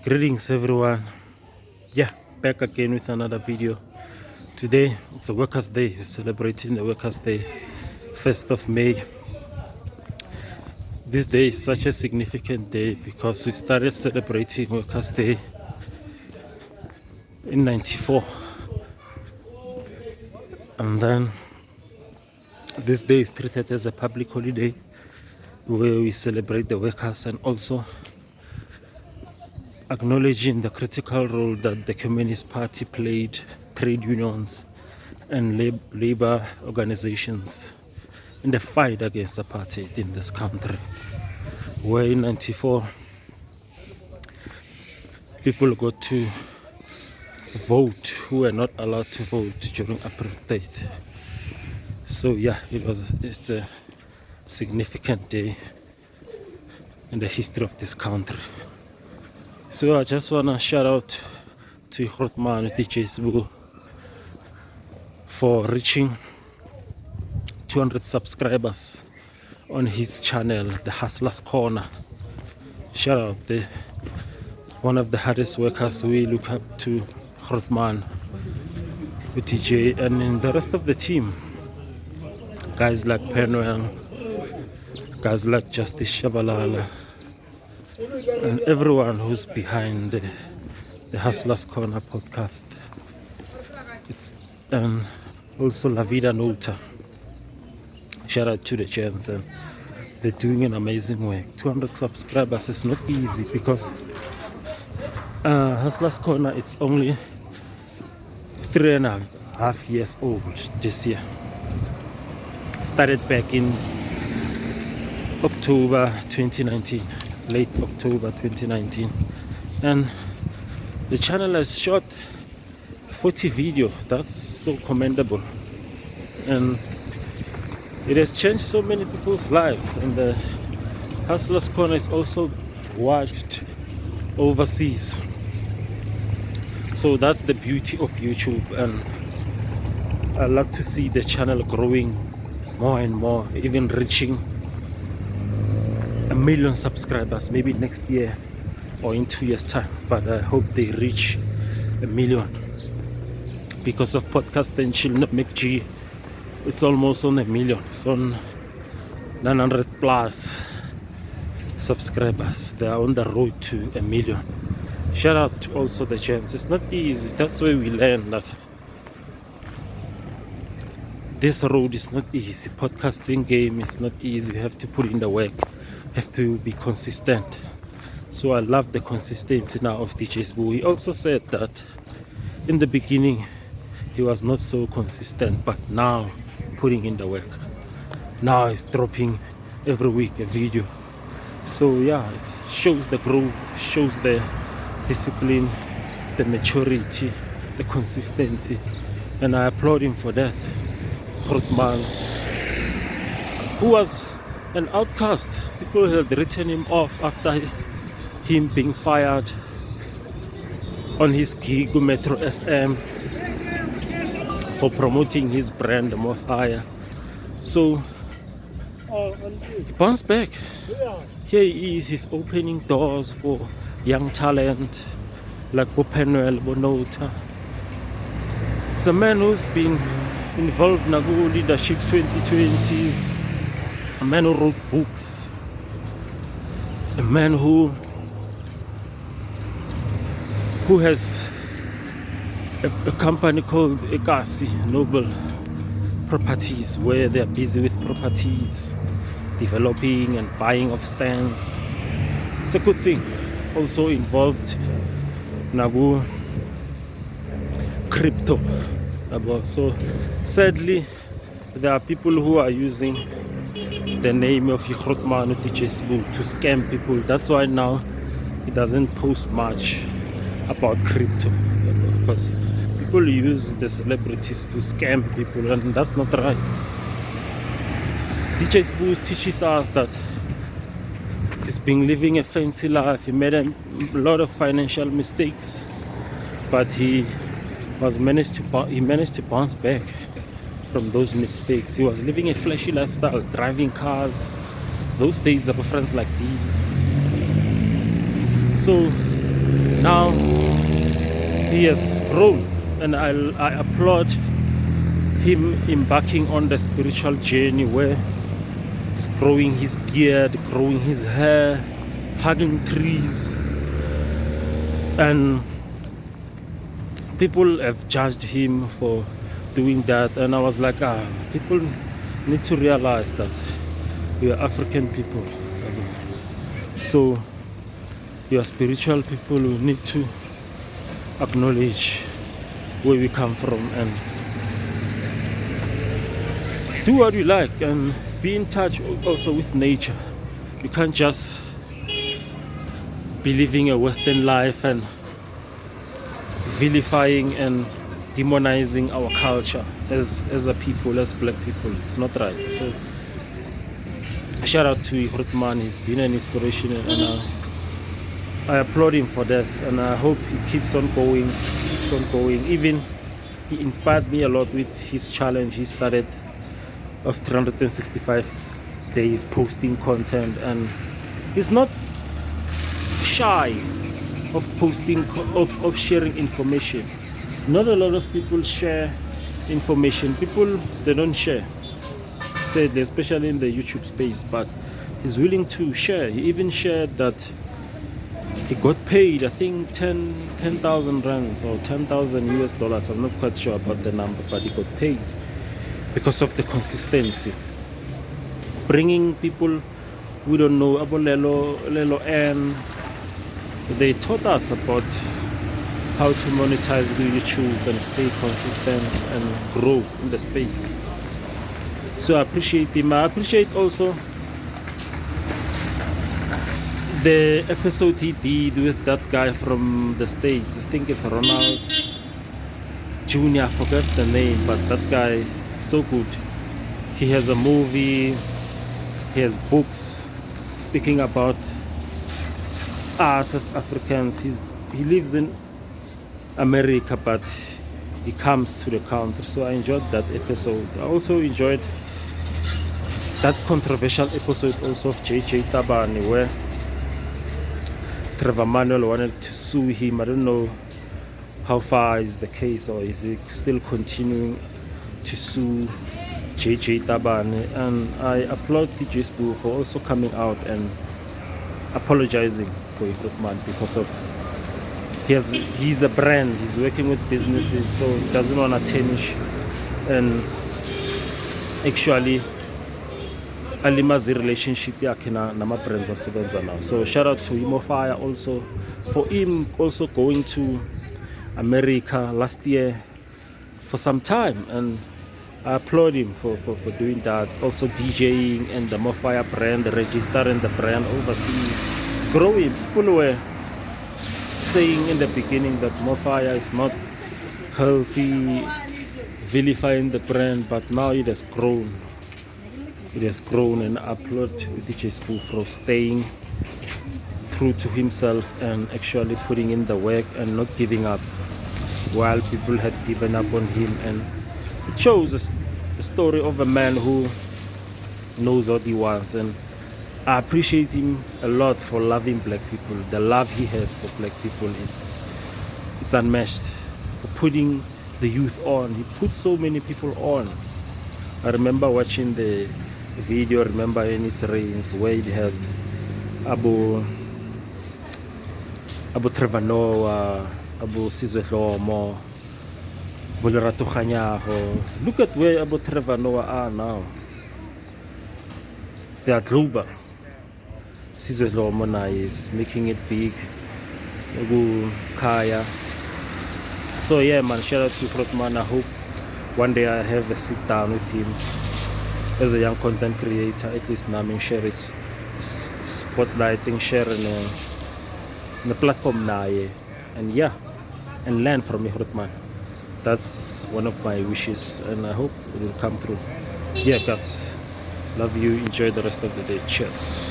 Greetings everyone. Yeah, back again with another video. Today it's a Workers' Day. We're celebrating the Workers' Day, 1st of May. This day is such a significant day because we started celebrating Workers' Day in '94, and then this day is treated as a public holiday where we celebrate the workers and also acknowledging the critical role that the Communist Party played, trade unions and labor organizations in the fight against apartheid in this country, where in '94 people got to vote who were not allowed to vote during apartheid. So yeah, it's a significant day in the history of this country. So I just want to shout out to Grootman DJ Sbu for reaching 200 subscribers on his channel, The Hustler's Corner. Shout out the one of the hardest workers. We look up to Grootman with DJ and in the rest of the team, guys like Penuel, guys like Justice Shabalala, and everyone who's behind the Hustler's Corner podcast. It's also La Vida Nota. Shout out to the gents, and they're doing an amazing work. 200 subscribers is not easy because Hustler's Corner, it's only 3.5 years old this year. Started back in October 2019, late October 2019, and the channel has shot 40 videos. That's so commendable, and it has changed so many people's lives. And the Hustler's Corner is also watched overseas. So that's the beauty of YouTube, and I love to see the channel growing more and more, even reaching 1 million subscribers maybe next year or in 2 years time. But I hope they reach 1 million. Because of podcast and Chill Not Make G, it's almost on 1 million. It's on 900 plus subscribers. They are on the road to 1 million. Shout out to also the chance. It's not easy. That's where we learn that this road is not easy. Podcasting game is not easy. You have to put in the work. You have to be consistent. So I love the consistency now of DJ Sbu. He also said that in the beginning he was not so consistent, but now putting in the work. Now he's dropping every week a video. So yeah, it shows the growth, shows the discipline, the maturity, the consistency, and I applaud him for that. Grootman, who was an outcast, people had written him off after him being fired on his gig Metro FM for promoting his brand Mofaya. So he bounced back. Here he is, he's opening doors for young talent like Penuel, Nota. It's a man who's been involved in Nagu Leadership 2020, a man who wrote books, a man who has a company called Ukhozi Noble Properties, where they're busy with properties, developing and buying of stands. It's a good thing. It's also involved Nagu crypto. So sadly, there are people who are using the name of Grootman DJ Sbu to scam people. That's why now he doesn't post much about crypto, because people use the celebrities to scam people, and that's not right. DJ Sbu teaches us that he's been living a fancy life. He made a lot of financial mistakes, but he managed to bounce back from those mistakes. He was living a flashy lifestyle, driving cars. Those days are friends like these. So Now he has grown, and I applaud him embarking on the spiritual journey where he's growing his beard, growing his hair, hugging trees. And people have judged him for doing that, and I was like, people need to realize that we are African people, so we are spiritual people who need to acknowledge where we come from and do what we like and be in touch also with nature. You can't just be living a Western life and vilifying and demonizing our culture as a people, as black people. It's not right. So shout out to Grootman. He's been an inspiration, and I applaud him for that, and I hope he keeps on going. Even he inspired me a lot with his challenge he started of 365 days posting content, and he's not shy of posting, of sharing information. Not a lot of people share information. People, they don't share, sadly, especially in the YouTube space, but he's willing to share. He even shared that he got paid, I think 10,000 rands or 10,000 US dollars. I'm not quite sure about the number, but he got paid because of the consistency, bringing people we don't know about Lelo, and they taught us about how to monetize with YouTube and stay consistent and grow in the space. So I appreciate him. I appreciate also the episode he did with that guy from the States. I think it's Ronald Jr. I forgot the name, but that guy, so good. He has a movie, he has books speaking about us as Africans. He lives in America, but he comes to the country. So I enjoyed that episode. I also enjoyed that controversial episode also of JJ Tabane, where Trevor Manuel wanted to sue him. I don't know how far is the case, or is he still continuing to sue JJ Tabane. And I applaud DJ Sbu for also coming out and apologizing for Grootman, because of he's a brand, he's working with businesses, so he doesn't want to tarnish and actually alimazi relationship yakhe nama-brands asebenza now. So shout out to Mofaya also for him also going to America last year for some time, and I applaud him for doing that. Also DJing and the Mofaya brand, registering the brand overseas. It's growing. People were saying in the beginning that Mofaya is not healthy, vilifying the brand, but now it has grown. It has grown, and I applaud DJ Sbu for staying true to himself and actually putting in the work and not giving up while people had given up on him. And it shows a story of a man who knows what he wants, and I appreciate him a lot for loving black people. The love he has for black people, it's unmatched. For putting the youth on, he put so many people on. I remember watching the video, remember in his reigns, where he had Abu Trevor Noah, Abu Sibusiso Leope. Look at where Abu Trevor Noah are now. They are global. Sibusiso Leope is making it big. Kaya. So yeah, man, shout out to Grootman. I hope one day I have a sit down with him as a young content creator, at least naming share his spotlighting, sharing the platform now, and yeah, and learn from Grootman. That's one of my wishes, and I hope it will come through. Yeah, guys, love you. Enjoy the rest of the day. Cheers.